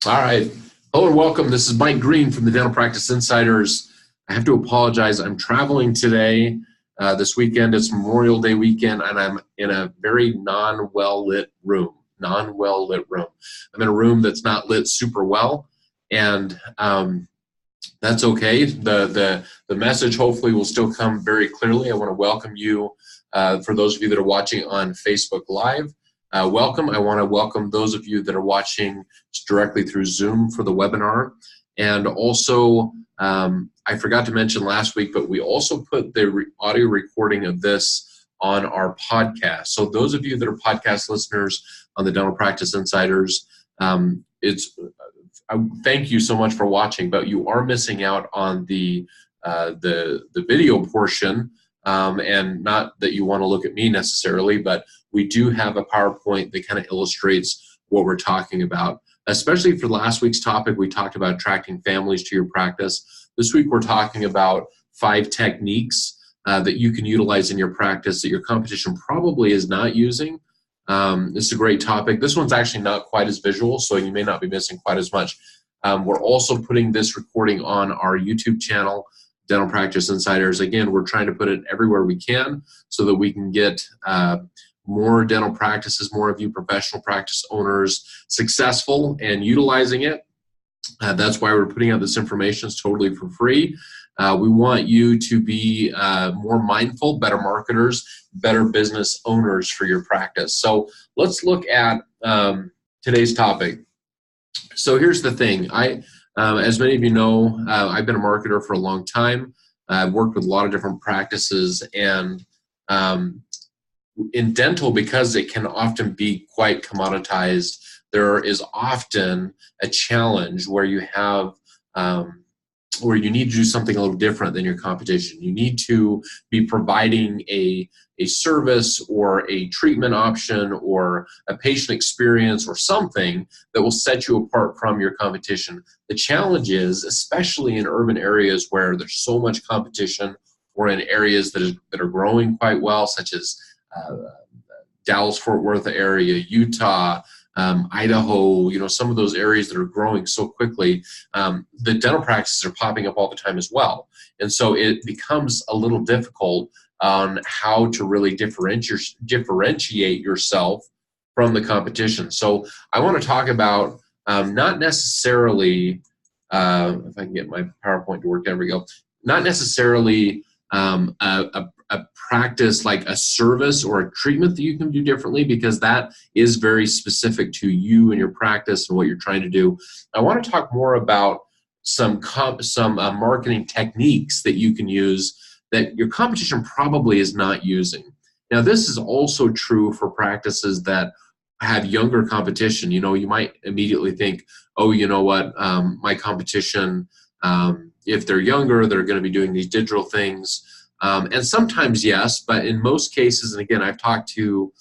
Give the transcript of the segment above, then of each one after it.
All right. Hello and welcome. This is Mike Green from the Dental Practice Insiders. I have to apologize. I'm traveling today. This weekend, it's Memorial Day weekend, and I'm in a very non-well lit room. Non-well lit room. I'm in a room that's not lit super well, and that's okay. The message hopefully will still come very clearly. I want to welcome you, for those of you that are watching on Facebook Live. Welcome. I want to welcome those of you that are watching directly through Zoom for the webinar. And also, I forgot to mention last week, but we also put the audio recording of this on our podcast. So those of you that are podcast listeners on the Dental Practice Insiders, thank you so much for watching, but you are missing out on the video portion. And not that you want to look at me necessarily, but we do have a PowerPoint that kind of illustrates what we're talking about. Especially for last week's topic, we talked about attracting families to your practice. This week we're talking about 5 techniques that you can utilize in your practice that your competition probably is not using. This is a great topic. This one's actually not quite as visual, so you may not be missing quite as much. We're also putting this recording on our YouTube channel, Dental Practice Insiders. Again, we're trying to put it everywhere we can so that we can get more dental practices, more of you professional practice owners successful and utilizing it. That's why we're putting out this information. It's totally for free. We want you to be more mindful, better marketers, better business owners for your practice. So let's look at today's topic. So here's the thing. As many of you know, I've been a marketer for a long time. I've worked with a lot of different practices, and in dental, because it can often be quite commoditized, there is often a challenge where you have where you need to do something a little different than your competition. You need to be providing a service or a treatment option or a patient experience or something that will set you apart from your competition. The challenge is, especially in urban areas where there's so much competition, or in areas that are growing quite well, such as Dallas-Fort Worth area, Utah, Idaho, some of those areas that are growing so quickly, the dental practices are popping up all the time as well. And so it becomes a little difficult on how to really differentiate yourself from the competition. So I want to talk about not necessarily, if I can get my PowerPoint to work, there we go, not necessarily a practice like a service or a treatment that you can do differently, because that is very specific to you and your practice and what you're trying to do. I want to talk more about some marketing techniques that you can use that your competition probably is not using. Now, this is also true for practices that have younger competition. You might immediately think, oh, you know what, my competition, if they're younger, they're going to be doing these digital things. And sometimes, yes, but in most cases, and again, I've talked to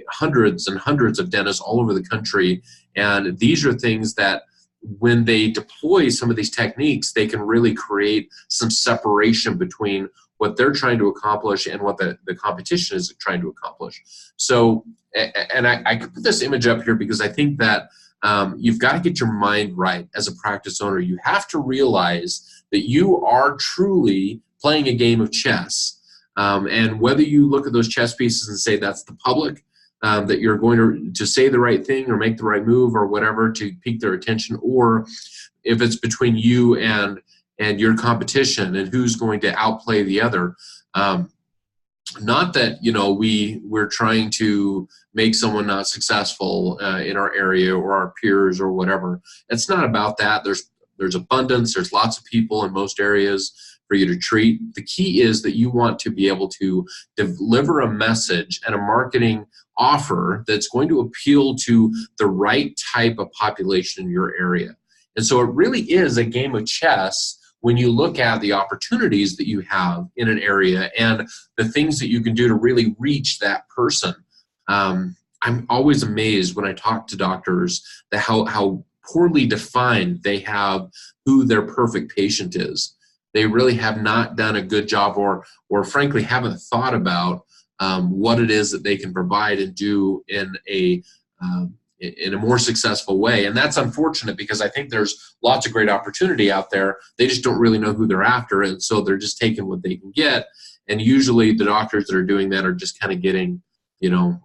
hundreds and hundreds of dentists all over the country, and these are things that when they deploy some of these techniques, they can really create some separation between what they're trying to accomplish and what the competition is trying to accomplish. So, and I could put this image up here because I think that you've got to get your mind right as a practice owner. You have to realize that you are truly playing a game of chess. And whether you look at those chess pieces and say that's the public, that you're going to say the right thing or make the right move or whatever to pique their attention, or if it's between you and your competition and who's going to outplay the other. Not that we're trying to make someone not successful in our area or our peers or whatever. It's not about that. There's abundance. There's lots of people in most areas for you to treat. The key is that you want to be able to deliver a message and a marketing offer that's going to appeal to the right type of population in your area. And so it really is a game of chess when you look at the opportunities that you have in an area and the things that you can do to really reach that person. I'm always amazed when I talk to doctors that how poorly defined they have who their perfect patient is. They really have not done a good job, or frankly haven't thought about what it is that they can provide and do in a in a more successful way. And that's unfortunate because I think there's lots of great opportunity out there. They just don't really know who they're after, and so they're just taking what they can get. And usually the doctors that are doing that are just kind of getting, you know,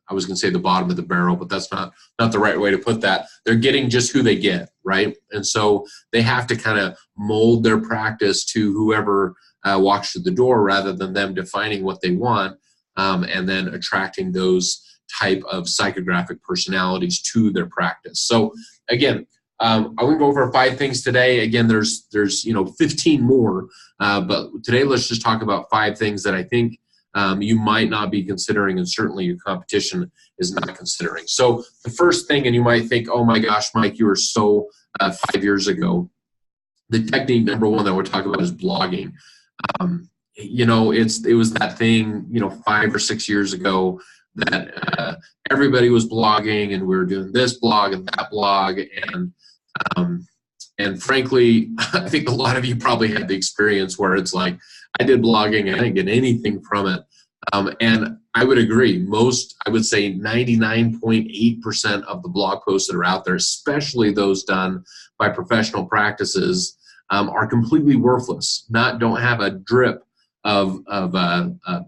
I was going to say the bottom of the barrel, but that's not the right way to put that. They're getting just who they get, right? And so they have to kind of mold their practice to whoever walks through the door rather than them defining what they want, and then attracting those type of psychographic personalities to their practice. So again, I'm going to go over 5 things today. Again, there's 15 more, but today let's just talk about 5 things that I think you might not be considering, and certainly your competition is not considering. So the first thing, and you might think, oh my gosh, Mike, you were so 5 years ago. The technique number 1 that we're talking about is blogging. It was that thing, 5 or 6 years ago that everybody was blogging, and we were doing this blog and that blog, and frankly, I think a lot of you probably had the experience where it's like, I did blogging and I didn't get anything from it. And I would agree, I would say 99.8% of the blog posts that are out there, especially those done by professional practices, are completely worthless, don't have a drip of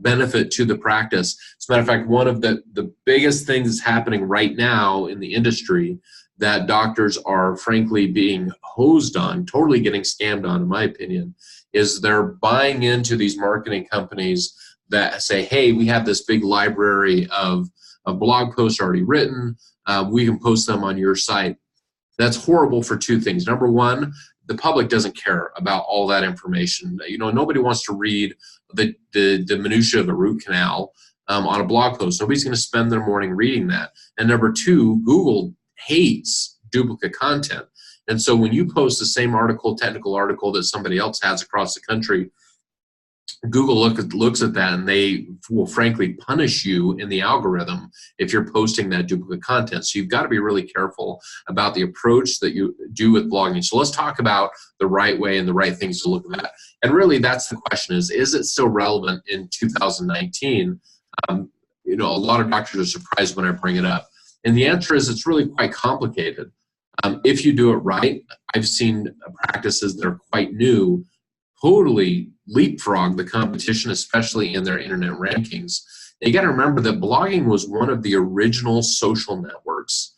benefit to the practice. As a matter of fact, one of the biggest things happening right now in the industry that doctors are frankly being hosed on, totally getting scammed on, in my opinion, is they're buying into these marketing companies that say, hey, we have this big library of blog posts already written. We can post them on your site. That's horrible for 2 things. Number 1, the public doesn't care about all that information. Nobody wants to read the minutia of a root canal on a blog post. Nobody's going to spend their morning reading that. And number 2, Google hates duplicate content. And so when you post the same technical article that somebody else has across the country, Google looks at that, and they will frankly punish you in the algorithm if you're posting that duplicate content. So you've got to be really careful about the approach that you do with blogging. So let's talk about the right way and the right things to look at. And really that's the question is it still relevant in 2019? A lot of doctors are surprised when I bring it up. And the answer is it's really quite complicated. If you do it right, I've seen practices that are quite new totally leapfrog the competition, especially in their internet rankings. You got to remember that blogging was one of the original social networks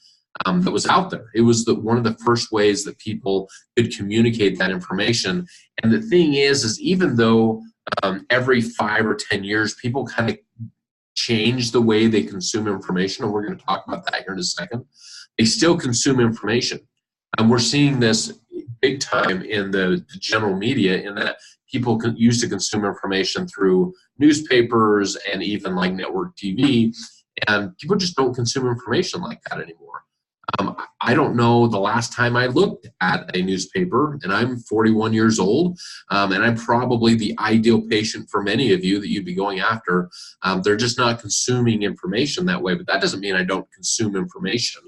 that was out there. It was one of the first ways that people could communicate that information. And the thing is even though every 5 or 10 years people kind of change the way they consume information, and we're going to talk about that here in a second, they still consume information. And we're seeing this big time in the general media in that people used to consume information through newspapers and even like network TV, and people just don't consume information like that anymore. I don't know the last time I looked at a newspaper, and I'm 41 years old, and I'm probably the ideal patient for many of you that you'd be going after. They're just not consuming information that way, but that doesn't mean I don't consume information.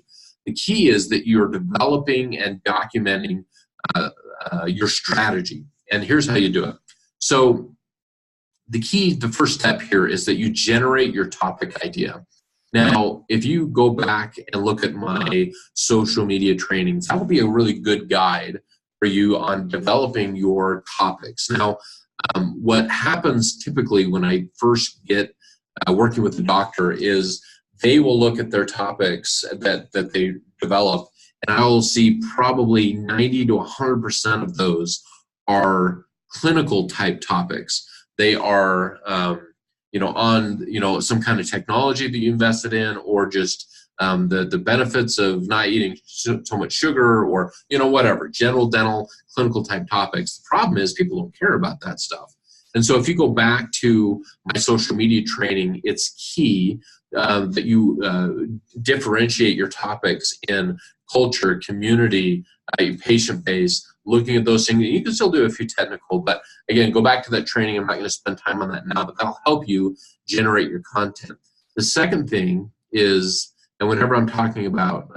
The key is that you're developing and documenting your strategy, and here's how you do it. So the first step here is that you generate your topic idea. Now, if you go back and look at my social media trainings, that will be a really good guide for you on developing your topics. Now, what happens typically when I first get working with the doctor is they will look at their topics that they develop, and I will see probably 90 to 100% of those are clinical type topics. They are on some kind of technology that you invested in, or just the benefits of not eating so much sugar, or whatever, general dental clinical type topics. The problem is people don't care about that stuff. And so if you go back to my social media training, it's key that you differentiate your topics in culture, community, patient base, looking at those things. You can still do a few technical, but again, go back to that training. I'm not going to spend time on that now, but that'll help you generate your content. The second thing is, and whenever I'm talking about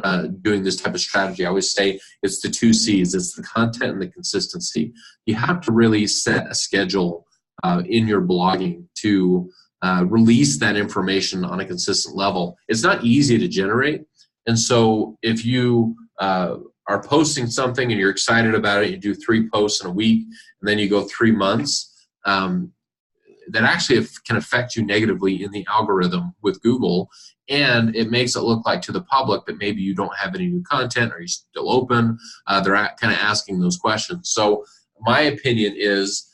doing this type of strategy, I always say it's the 2 C's. It's the content and the consistency. You have to really set a schedule in your blogging to release that information on a consistent level. It's not easy to generate. And so if you are posting something and you're excited about it, you do 3 posts in a week, and then you go 3 months, that actually can affect you negatively in the algorithm with Google, and it makes it look like to the public that maybe you don't have any new content, or you're still open. They're kind of asking those questions. So my opinion is,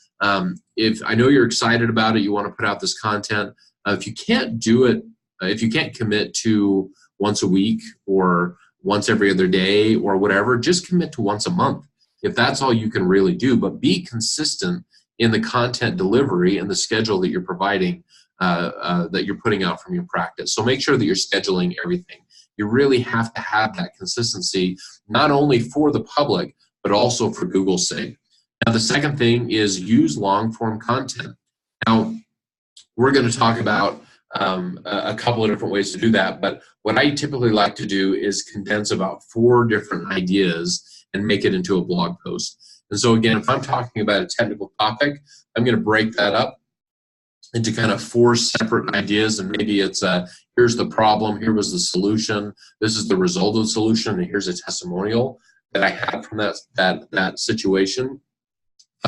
if I know you're excited about it, you want to put out this content, if you can't do it, if you can't commit to once a week or once every other day or whatever, just commit to once a month if that's all you can really do. But be consistent in the content delivery and the schedule that you're providing, that you're putting out from your practice. So make sure that you're scheduling everything. You really have to have that consistency, not only for the public, but also for Google's sake. Now, the second thing is use long-form content. Now, we're going to talk about a couple of different ways to do that, but what I typically like to do is condense about 4 different ideas and make it into a blog post. And so again, if I'm talking about a technical topic, I'm going to break that up into kind of 4 separate ideas, and maybe it's here's the problem, here was the solution, this is the result of the solution, and here's a testimonial that I had from that situation.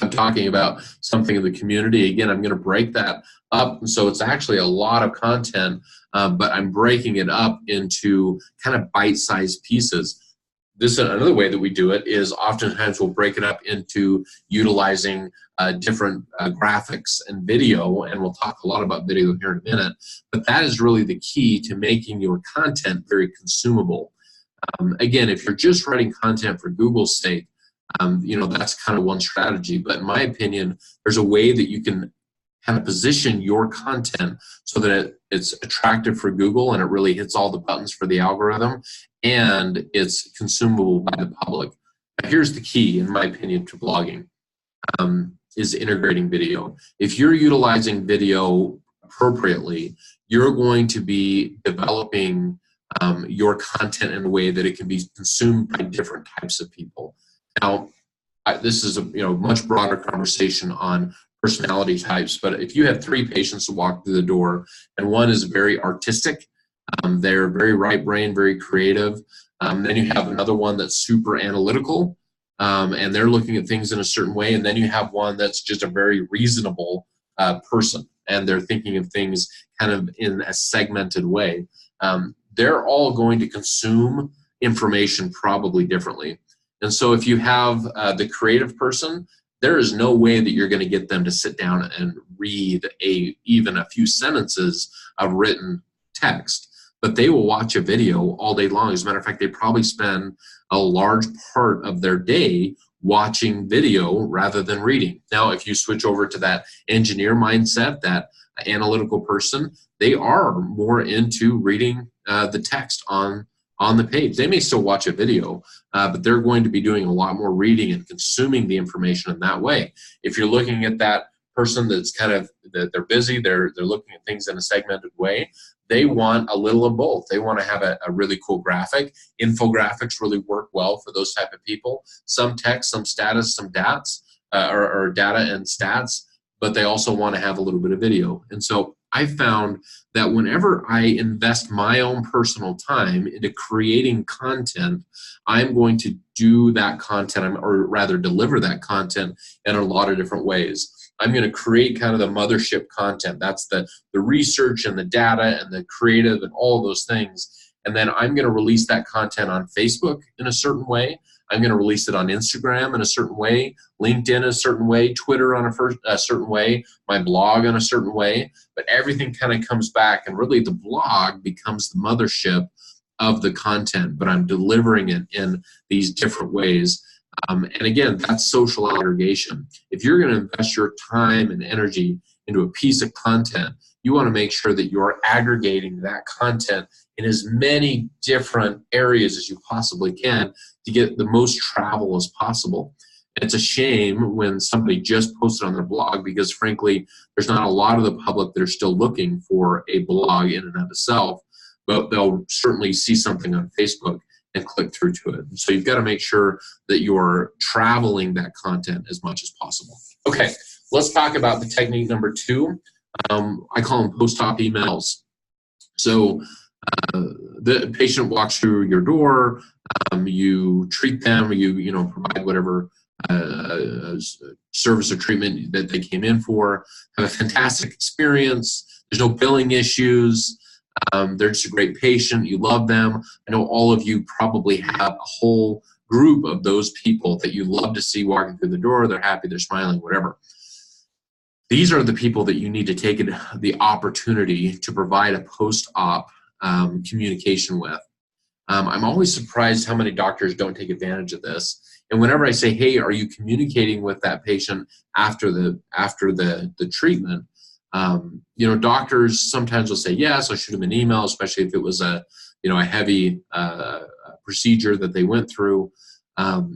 I'm talking about something in the community. Again, I'm going to break that up. And so it's actually a lot of content, but I'm breaking it up into kind of bite-sized pieces. This is another way that we do it is oftentimes we'll break it up into utilizing different graphics and video, and we'll talk a lot about video here in a minute, but that is really the key to making your content very consumable. Again, if you're just writing content for Google's sake, that's kind of one strategy, but in my opinion, there's a way that you can kind of position your content so that it's attractive for Google and it really hits all the buttons for the algorithm and it's consumable by the public. Now, here's the key, in my opinion, to blogging, is integrating video. If you're utilizing video appropriately, you're going to be developing your content in a way that it can be consumed by different types of people. Now, this is a much broader conversation on personality types, but if you have 3 patients who walk through the door, and one is very artistic, they're very right brain, very creative, then you have another one that's super analytical, and they're looking at things in a certain way, and then you have one that's just a very reasonable person, and they're thinking of things kind of in a segmented way. They're all going to consume information probably differently. And so if you have the creative person, there is no way that you're going to get them to sit down and read even a few sentences of written text, but they will watch a video all day long. As a matter of fact, they probably spend a large part of their day watching video rather than reading. Now, if you switch over to that engineer mindset, that analytical person, they are more into reading the text on the page. They may still watch a video, but they're going to be doing a lot more reading and consuming the information in that way. If you're looking at that person that's kind of, they're busy, they're looking at things in a segmented way, they want a little of both. They want to have a really cool graphic. Infographics really work well for those type of people. Some text, some status, some data and stats, but they also want to have a little bit of video. And so I found that whenever I invest my own personal time into creating content, I'm going to do that content, or rather deliver that content in a lot of different ways. I'm going to create kind of the mothership content. That's the research and the data and the creative and all of those things. And then I'm going to release that content on Facebook in a certain way. I'm going to release it on Instagram in a certain way, LinkedIn in a certain way, Twitter on a certain way, my blog in a certain way. But everything kind of comes back, and really the blog becomes the mothership of the content, but I'm delivering it in these different ways. And again, that's social aggregation. If you're going to invest your time and energy into a piece of content, you want to make sure that you're aggregating that content in as many different areas as you possibly can to get the most travel as possible. And it's a shame when somebody just posted on their blog, because frankly, there's not a lot of the public that are still looking for a blog in and of itself, but they'll certainly see something on Facebook and click through to it. So you've got to make sure that you're traveling that content as much as possible. Okay, let's talk about the technique number 2. I call them post-op emails. So the patient walks through your door, you treat them, you know, provide whatever service or treatment that they came in for, have a fantastic experience. There's no billing issues. They're just a great patient. You love them. I know all of you probably have a whole group of those people that you love to see walking through the door. They're happy, they're smiling, whatever. These are the people that you need to take the opportunity to provide a post-op communication with. I'm always surprised how many doctors don't take advantage of this. And whenever I say, hey, are you communicating with that patient after the treatment? You know, doctors sometimes will say, yes, I'll shoot them an email, especially if it was a heavy procedure that they went through,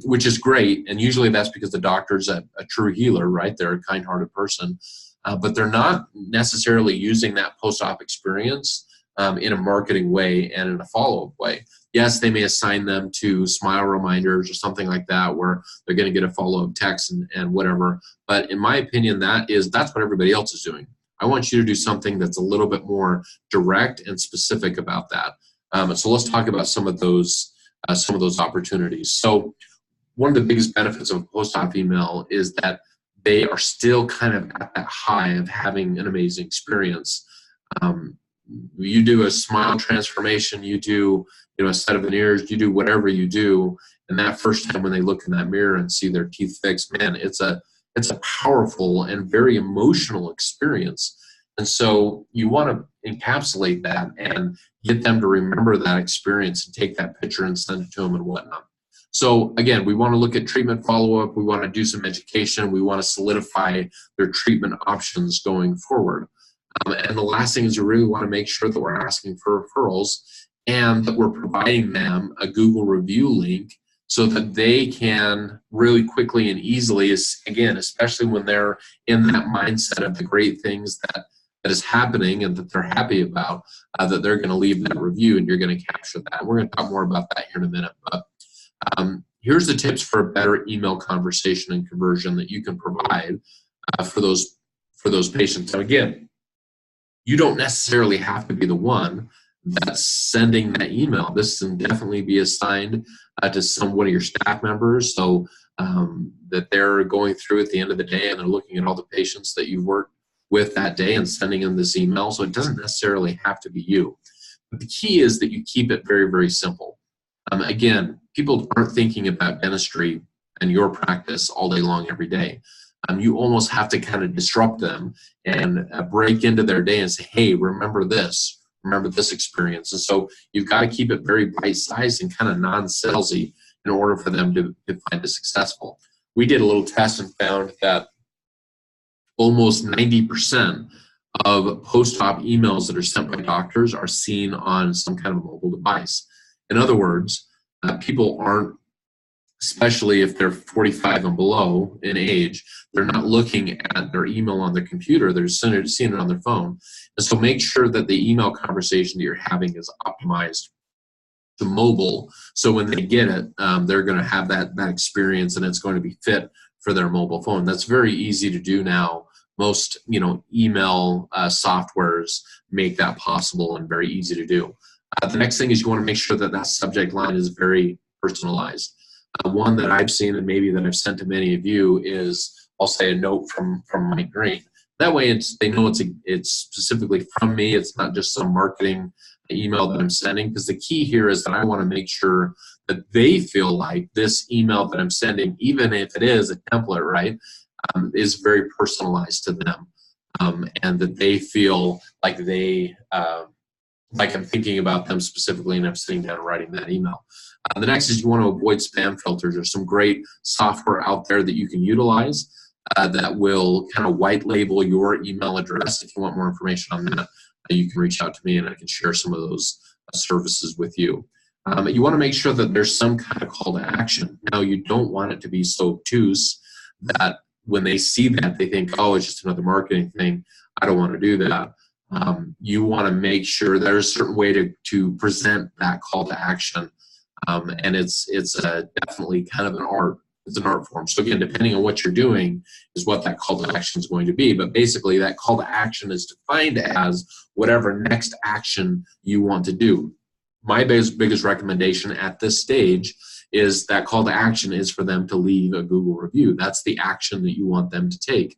which is great. And usually that's because the doctor's a true healer, right? They're a kind-hearted person, but they're not necessarily using that post-op experience in a marketing way and in a follow-up way. Yes, they may assign them to smile reminders or something like that where they're going to get a follow-up text and whatever. But in my opinion, that's what everybody else is doing. I want you to do something that's a little bit more direct and specific about that. So let's talk about some of those opportunities. So one of the biggest benefits of a post-op email is that they are still kind of at that high of having an amazing experience. You do a smile transformation, you do a set of veneers, you do whatever you do, and that first time when they look in that mirror and see their teeth fixed, man, it's a powerful and very emotional experience. And so you want to encapsulate that and get them to remember that experience and take that picture and send it to them and whatnot. So again, we want to look at treatment follow-up. We want to do some education. We want to solidify their treatment options going forward. And the last thing is you really want to make sure that we're asking for referrals and that we're providing them a Google review link so that they can really quickly and easily, again, especially when they're in that mindset of the great things that is happening and that they're happy about, that they're going to leave that review and you're going to capture that. We're going to talk more about that here in a minute. But here's the tips for a better email conversation and conversion that you can provide for those patients. So again, you don't necessarily have to be the one that's sending that email. This can definitely be assigned to one of your staff members, so that they're going through at the end of the day and they're looking at all the patients that you've worked with that day and sending them this email. So it doesn't necessarily have to be you. But the key is that you keep it very, very simple. Again, people aren't thinking about dentistry and your practice all day long every day. You almost have to kind of disrupt them and break into their day and say, hey, remember this experience. And so you've got to keep it very bite-sized and kind of non-salesy in order for them to find it successful. We did a little test and found that almost 90% of post-op emails that are sent by doctors are seen on some kind of mobile device. In other words, people aren't, especially if they're 45 and below in age, they're not looking at their email on their computer, they're seeing it on their phone. And so make sure that the email conversation that you're having is optimized to mobile, so when they get it, they're going to have that experience and it's going to be fit for their mobile phone. That's very easy to do now. Most email softwares make that possible and very easy to do. The next thing is you want to make sure that that subject line is very personalized. One that I've seen and maybe that I've sent to many of you is, I'll say, a note from Mike Green. That way they know it's specifically from me. It's not just some marketing email that I'm sending, because the key here is that I want to make sure that they feel like this email that I'm sending, even if it is a template, right, is very personalized to them, and that they feel like like I'm thinking about them specifically and I'm sitting down and writing that email. The next is you want to avoid spam filters. There's some great software out there that you can utilize that will kind of white label your email address. If you want more information on that, you can reach out to me and I can share some of those services with you. You want to make sure that there's some kind of call to action. Now, you don't want it to be so obtuse that when they see that, they think, oh, it's just another marketing thing. I don't want to do that. You want to make sure there's a certain way to present that call to action. And it's definitely kind of an art It's an art form. So again, depending on what you're doing is what that call to action is going to be. But basically, that call to action is defined as whatever next action you want to do. My biggest recommendation at this stage is that call to action is for them to leave a Google review. That's the action that you want them to take.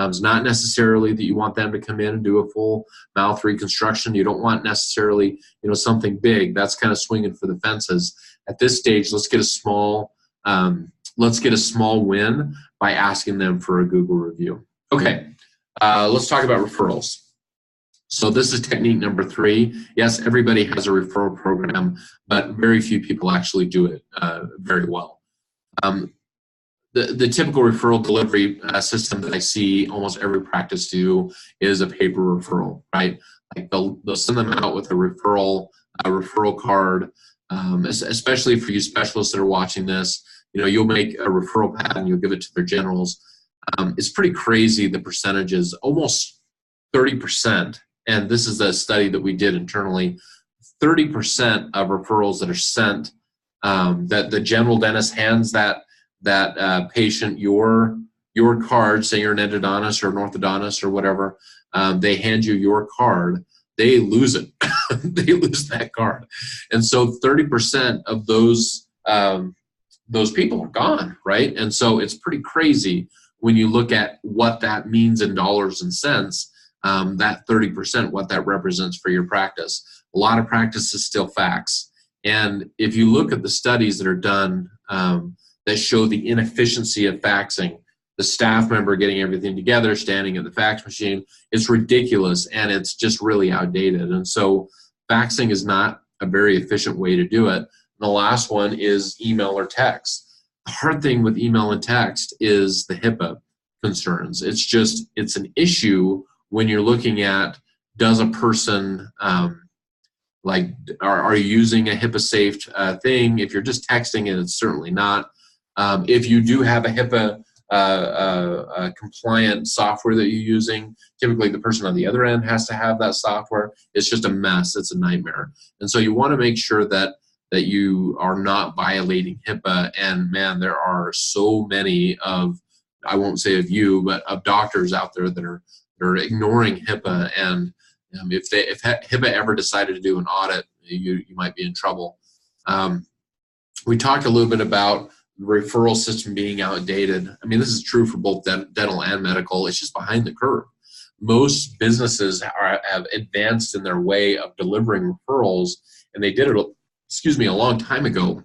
It's not necessarily that you want them to come in and do a full mouth reconstruction. You don't want necessarily, something big. That's kind of swinging for the fences. At this stage, let's get a small win by asking them for a Google review. Okay, let's talk about referrals. So this is technique number 3. Yes, everybody has a referral program, but very few people actually do it very well. The typical referral delivery system that I see almost every practice do is a paper referral, right? Like they'll send them out with a referral card, especially for you specialists that are watching this. You'll make a referral pad and you'll give it to their generals. It's pretty crazy, the percentages, almost 30%. And this is a study that we did internally. 30% of referrals that are sent, that the general dentist hands that patient your card, say you're an endodontist or an orthodontist or whatever, they hand you your card, they lose it. They lose that card. And so 30% of those people are gone, right? And so it's pretty crazy when you look at what that means in dollars and cents, that 30%, what that represents for your practice. A lot of practices still fax. And if you look at the studies that are done that show the inefficiency of faxing, the staff member getting everything together, standing at the fax machine, it's ridiculous and it's just really outdated. And so faxing is not a very efficient way to do it. And the last one is email or text. The hard thing with email and text is the HIPAA concerns. It's an issue when you're looking at, does a person, are you using a HIPAA safe thing? If you're just texting it, it's certainly not. If you do have a HIPAA compliant software that you're using, typically the person on the other end has to have that software. It's just a mess. It's a nightmare. And so you want to make sure that you are not violating HIPAA. And man, there are so many of, I won't say of you, but of doctors out there that are ignoring HIPAA. And if HIPAA ever decided to do an audit, you might be in trouble. We talked a little bit about the referral system being outdated. I mean, this is true for both dental and medical. It's just behind the curve. Most businesses have advanced in their way of delivering referrals, and they did it, a long time ago.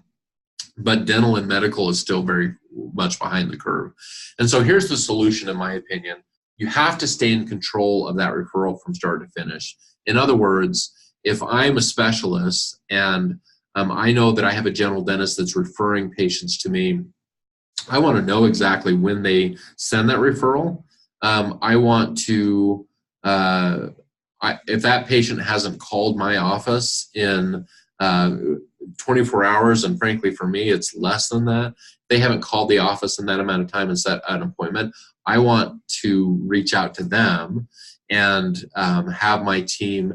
But dental and medical is still very much behind the curve. And so here's the solution, in my opinion. You have to stay in control of that referral from start to finish. In other words, if I'm a specialist and I know that I have a general dentist that's referring patients to me, I want to know exactly when they send that referral. I want to, if that patient hasn't called my office in 24 hours, and frankly for me it's less than that, they haven't called the office in that amount of time and set an appointment, I want to reach out to them and have my team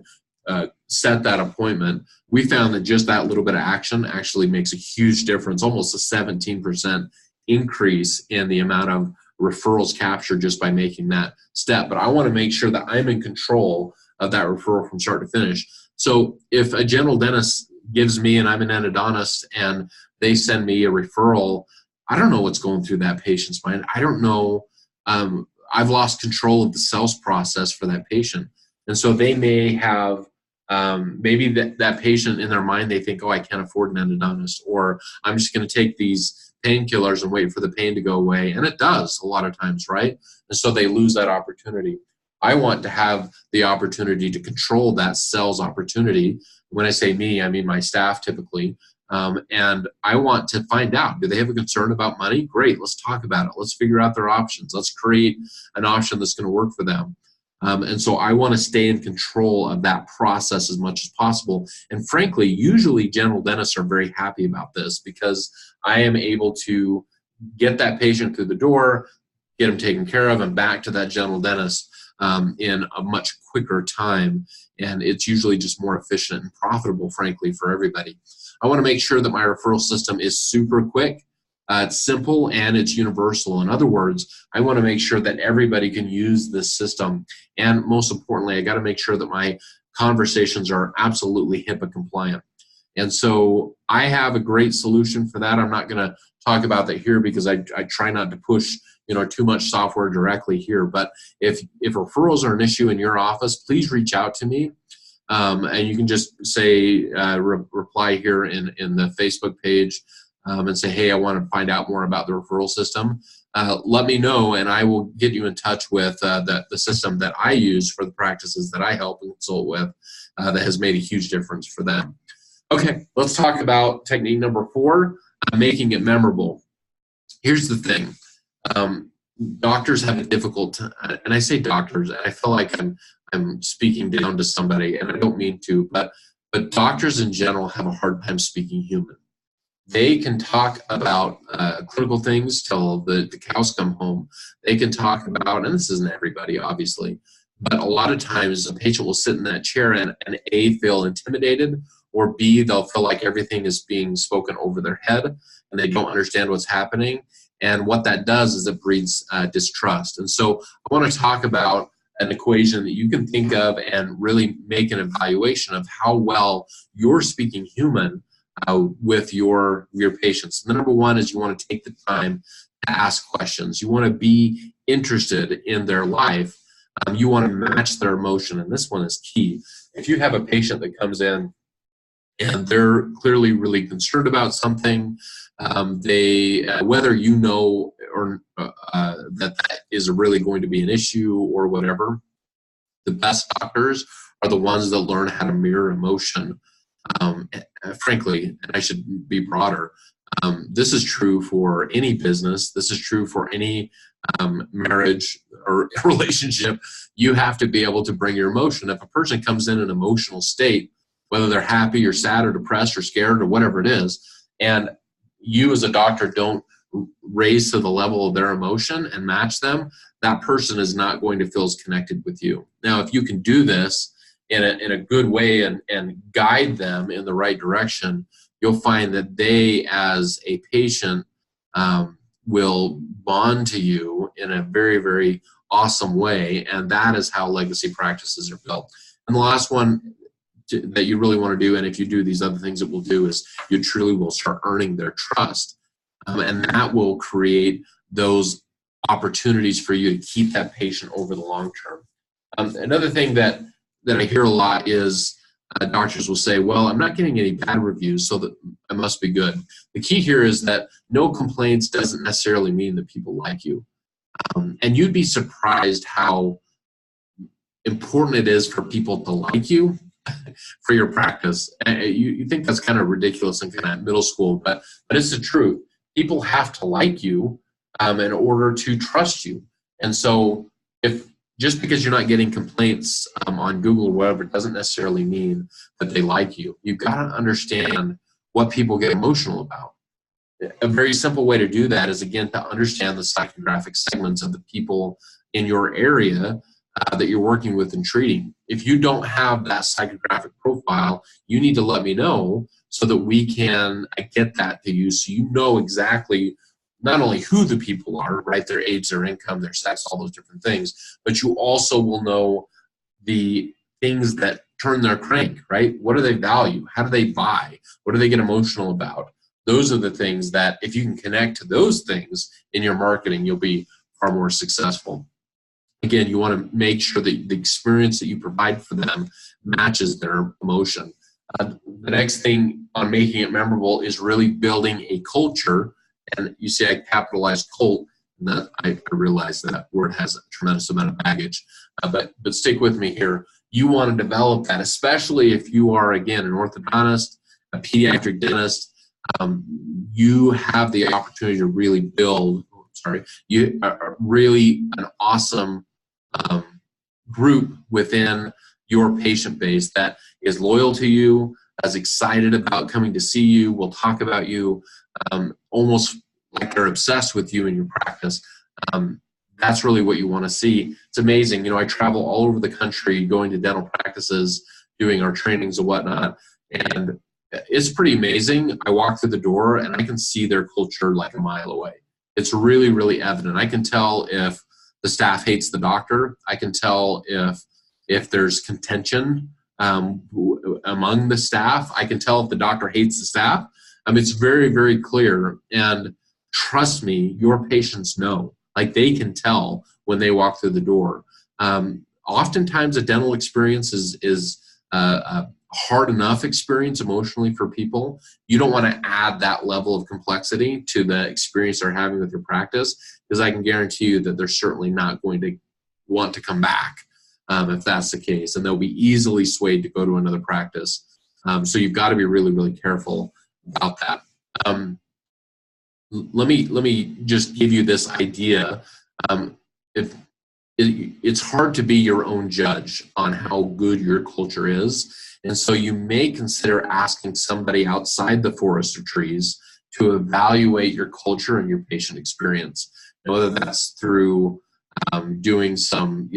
set that appointment. We found that just that little bit of action actually makes a huge difference, almost a 17% increase in the amount of referrals captured just by making that step. But I want to make sure that I'm in control of that referral from start to finish. So if a general dentist gives me, and I'm an endodontist, and they send me a referral, I don't know what's going through that patient's mind. I don't know. I've lost control of the sales process for that patient. And so they may have, maybe that patient in their mind, they think, oh, I can't afford an endodontist, or I'm just going to take these painkillers and wait for the pain to go away. And it does a lot of times, right? And so they lose that opportunity. I want to have the opportunity to control that sales opportunity. When I say me, I mean my staff typically. And I want to find out, do they have a concern about money? Great, let's talk about it. Let's figure out their options. Let's create an option that's going to work for them. And so I want to stay in control of that process as much as possible. And frankly, usually general dentists are very happy about this because I am able to get that patient through the door, get them taken care of, and back to that general dentist in a much quicker time. And it's usually just more efficient and profitable, frankly, for everybody. I want to make sure that my referral system is super quick. It's simple and it's universal. In other words, I want to make sure that everybody can use this system. And most importantly, I got to make sure that my conversations are absolutely HIPAA compliant. And so I have a great solution for that. I'm not going to talk about that here because I try not to push too much software directly here. But if referrals are an issue in your office, please reach out to me. And you can just say, reply here in the Facebook page and say, hey, I want to find out more about the referral system. Let me know, and I will get you in touch with the system that I use for the practices that I help and consult with that has made a huge difference for them. Okay, let's talk about technique number 4, making it memorable. Here's the thing. Doctors have a difficult time, and I say doctors, and I feel like I'm speaking down to somebody, and I don't mean to, but doctors in general have a hard time speaking human. They can talk about clinical things till the cows come home. They can talk about, and this isn't everybody, obviously, but a lot of times a patient will sit in that chair and A, feel intimidated, or B, they'll feel like everything is being spoken over their head and they don't understand what's happening. And what that does is it breeds distrust. And so I want to talk about an equation that you can think of and really make an evaluation of how well you're speaking human with your patients. The number 1 is you want to take the time to ask questions. You want to be interested in their life. You want to match their emotion, and this one is key. If you have a patient that comes in and they're clearly really concerned about something, whether you know or that is really going to be an issue or whatever, the best doctors are the ones that learn how to mirror emotion. Frankly, and I should be broader, this is true for any business. This is true for any marriage or relationship. You have to be able to bring your emotion. If a person comes in an emotional state, whether they're happy or sad or depressed or scared or whatever it is, and you as a doctor don't raise to the level of their emotion and match them, that person is not going to feel as connected with you. Now, if you can do this in a good way and guide them in the right direction, you'll find that they, as a patient, will bond to you in a very, very awesome way, and that is how legacy practices are built. And the last one that you really want to do, and if you do these other things, it will do, is you truly will start earning their trust, and that will create those opportunities for you to keep that patient over the long term. Another thing that I hear a lot is doctors will say, well, I'm not getting any bad reviews, so that I must be good. The key here is that no complaints doesn't necessarily mean that people like you. And you'd be surprised how important it is for people to like you for your practice. You think that's kind of ridiculous and kind of middle school, but it's the truth. People have to like you in order to trust you. And so just because you're not getting complaints on Google or whatever, it doesn't necessarily mean that they like you. You've got to understand what people get emotional about. A very simple way to do that is, again, to understand the psychographic segments of the people in your area that you're working with and treating. If you don't have that psychographic profile, you need to let me know so that we can get that to you, so you know exactly not only who the people are, right, their age, their income, their sex, all those different things, but you also will know the things that turn their crank, right? What do they value? How do they buy? What do they get emotional about? Those are the things that, if you can connect to those things in your marketing, you'll be far more successful. Again, you want to make sure that the experience that you provide for them matches their emotion. The next thing on making it memorable is really building a culture. And you see I capitalized cult, and that I realize that word has a tremendous amount of baggage. But stick with me here. You want to develop that, especially if you are, again, an orthodontist, a pediatric dentist. You have the opportunity to really build, you are really an awesome group within your patient base that is loyal to you, is excited about coming to see you, will talk about you, almost like they're obsessed with you in your practice. That's really what you want to see. It's amazing. I travel all over the country going to dental practices, doing our trainings and whatnot, and it's pretty amazing. I walk through the door and I can see their culture like a mile away. It's really, really evident. I can tell if the staff hates the doctor. I can tell if there's contention among the staff. I can tell if the doctor hates the staff. It's very, very clear. And trust me, your patients know. Like, they can tell when they walk through the door. Oftentimes, a dental experience is a hard enough experience emotionally for people. You don't want to add that level of complexity to the experience they're having with your practice, because I can guarantee you that they're certainly not going to want to come back if that's the case, and they'll be easily swayed to go to another practice. So you've got to be really, really careful about that. Let me just give you this idea. It's hard to be your own judge on how good your culture is, and so you may consider asking somebody outside the forest of trees to evaluate your culture and your patient experience. And whether that's through doing some,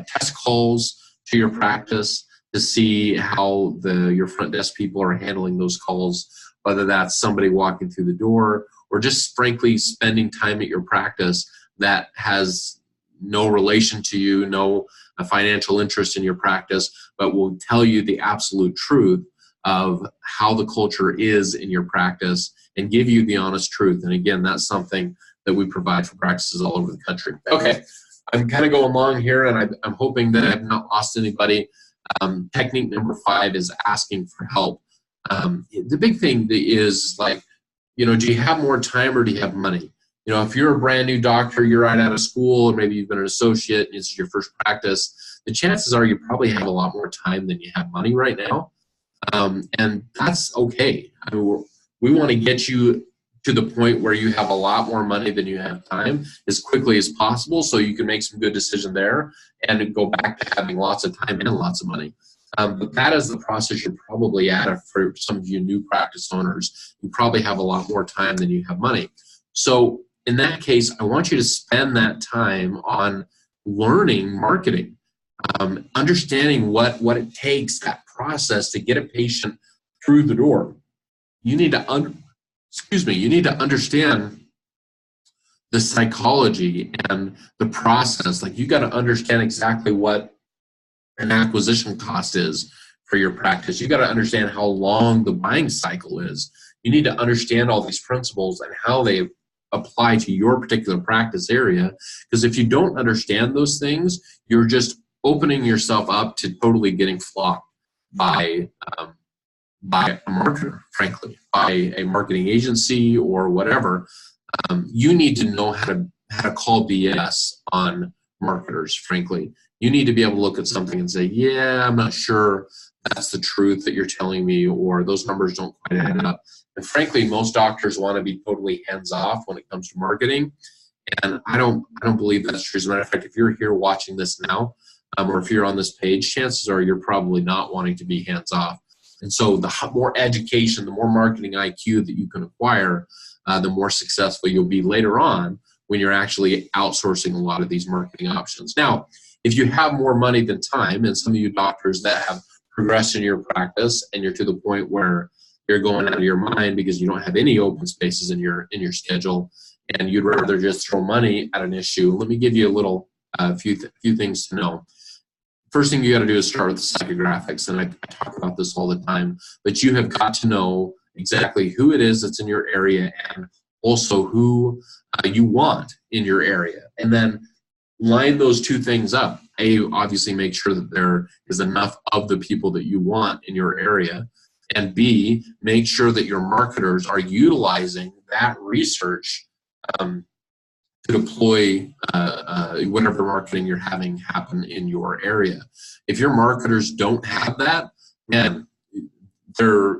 test calls to your practice to see how your front desk people are handling those calls, whether that's somebody walking through the door, or just frankly spending time at your practice that has no relation to you, no financial interest in your practice, but will tell you the absolute truth of how the culture is in your practice and give you the honest truth. And again, that's something that we provide for practices all over the country. Okay, I'm kind of going long here, and I'm hoping that I've not lost anybody. Technique number 5 is asking for help. The big thing is, like, do you have more time or do you have money? If you're a brand new doctor, you're right out of school, or maybe you've been an associate and this is your first practice, the chances are you probably have a lot more time than you have money right now. And that's okay. We want to get you to the point where you have a lot more money than you have time as quickly as possible, so you can make some good decision there and go back to having lots of time and lots of money. But that is the process you're probably at. For some of you new practice owners, you probably have a lot more time than you have money. So in that case, I want you to spend that time on learning marketing, understanding what it takes, that process to get a patient through the door. You need to understand the psychology and the process. Like, you got to understand exactly what an acquisition cost is for your practice. You got to understand how long the buying cycle is. You need to understand all these principles and how they apply to your particular practice area. Because if you don't understand those things, you're just opening yourself up to totally getting flocked by a marketer, frankly, by a marketing agency or whatever. You need to know how to call BS on marketers, frankly. You need to be able to look at something and say, yeah, I'm not sure that's the truth that you're telling me, or those numbers don't quite add up. And frankly, most doctors want to be totally hands-off when it comes to marketing. And I don't believe that's true. As a matter of fact, if you're here watching this now, or if you're on this page, chances are you're probably not wanting to be hands-off. And so the more education, the more marketing IQ that you can acquire, the more successful you'll be later on when you're actually outsourcing a lot of these marketing options. Now, if you have more money than time, and some of you doctors that have progressed in your practice and you're to the point where you're going out of your mind because you don't have any open spaces in your schedule and you'd rather just throw money at an issue, let me give you a little few things to know. First thing you got to do is start with the psychographics, and I talk about this all the time, but you have got to know exactly who it is that's in your area and also who you want in your area. And then line those two things up. A, obviously make sure that there is enough of the people that you want in your area. And B, make sure that your marketers are utilizing that research to deploy whatever marketing you're having happen in your area. If your marketers don't have that, then they're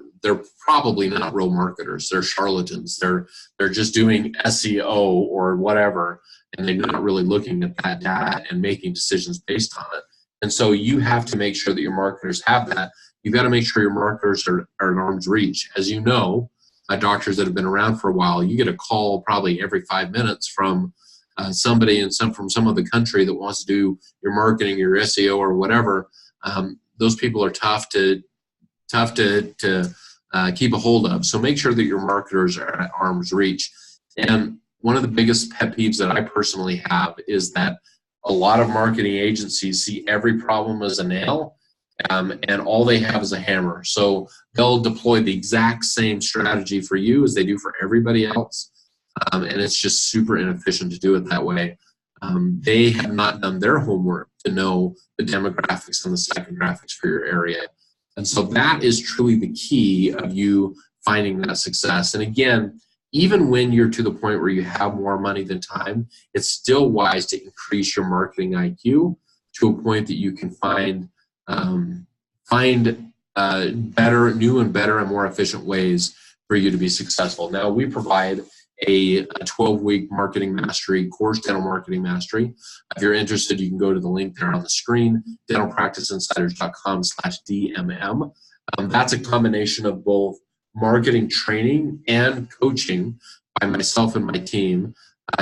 probably not real marketers. They're charlatans. They're just doing SEO or whatever, and they're not really looking at that data and making decisions based on it. And so you have to make sure that your marketers have that. You've got to make sure your marketers are at arm's reach. As you know, doctors that have been around for a while, you get a call probably every 5 minutes from somebody from some other country that wants to do your marketing, your SEO, or whatever. Those people are tough to keep a hold of. So make sure that your marketers are at arm's reach. And one of the biggest pet peeves that I personally have is that a lot of marketing agencies see every problem as a nail, and all they have is a hammer. So they'll deploy the exact same strategy for you as they do for everybody else, and it's just super inefficient to do it that way. They have not done their homework to know the demographics and the psychographics for your area. And so that is truly the key of you finding that success. And again, even when you're to the point where you have more money than time, it's still wise to increase your marketing IQ to a point that you can find better, new and better and more efficient ways for you to be successful. Now, we provide a 12-week marketing mastery course, Dental Marketing Mastery. If you're interested, you can go to the link there on the screen, dentalpracticeinsiders.com/DMM. That's a combination of both marketing training and coaching by myself and my team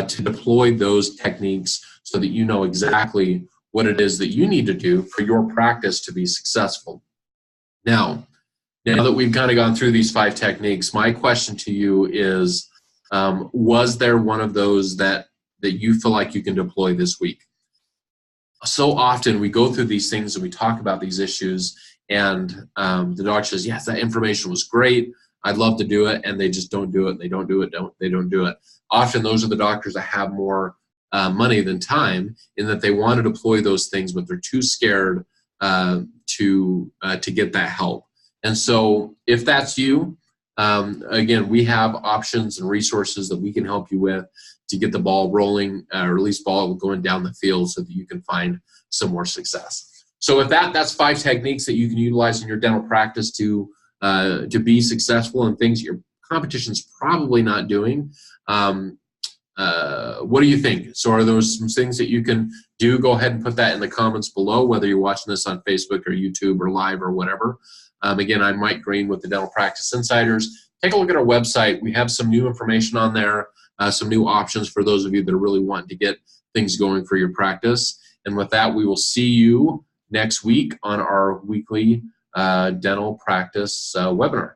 to deploy those techniques so that you know exactly what it is that you need to do for your practice to be successful. Now that we've kind of gone through these 5 techniques, my question to you is, was there one of those that you feel like you can deploy this week? So often we go through these things and we talk about these issues, and the doctor says, yes, that information was great, I'd love to do it, and they just don't do it. They don't do it. They don't do it. Often those are the doctors that have more money than time, in that they want to deploy those things, but they're too scared to get that help. And so if that's you, again, we have options and resources that we can help you with to get the ball rolling, or at least ball going down the field, so that you can find some more success. So with that's 5 techniques that you can utilize in your dental practice to be successful in things your competition's probably not doing. What do you think? So are those some things that you can do? Go ahead and put that in the comments below, whether you're watching this on Facebook or YouTube or live or whatever. Again, I'm Mike Green with the Dental Practice Insiders. Take a look at our website. We have some new information on there, some new options for those of you that are really wanting to get things going for your practice. And with that, we will see you next week on our weekly dental practice webinar.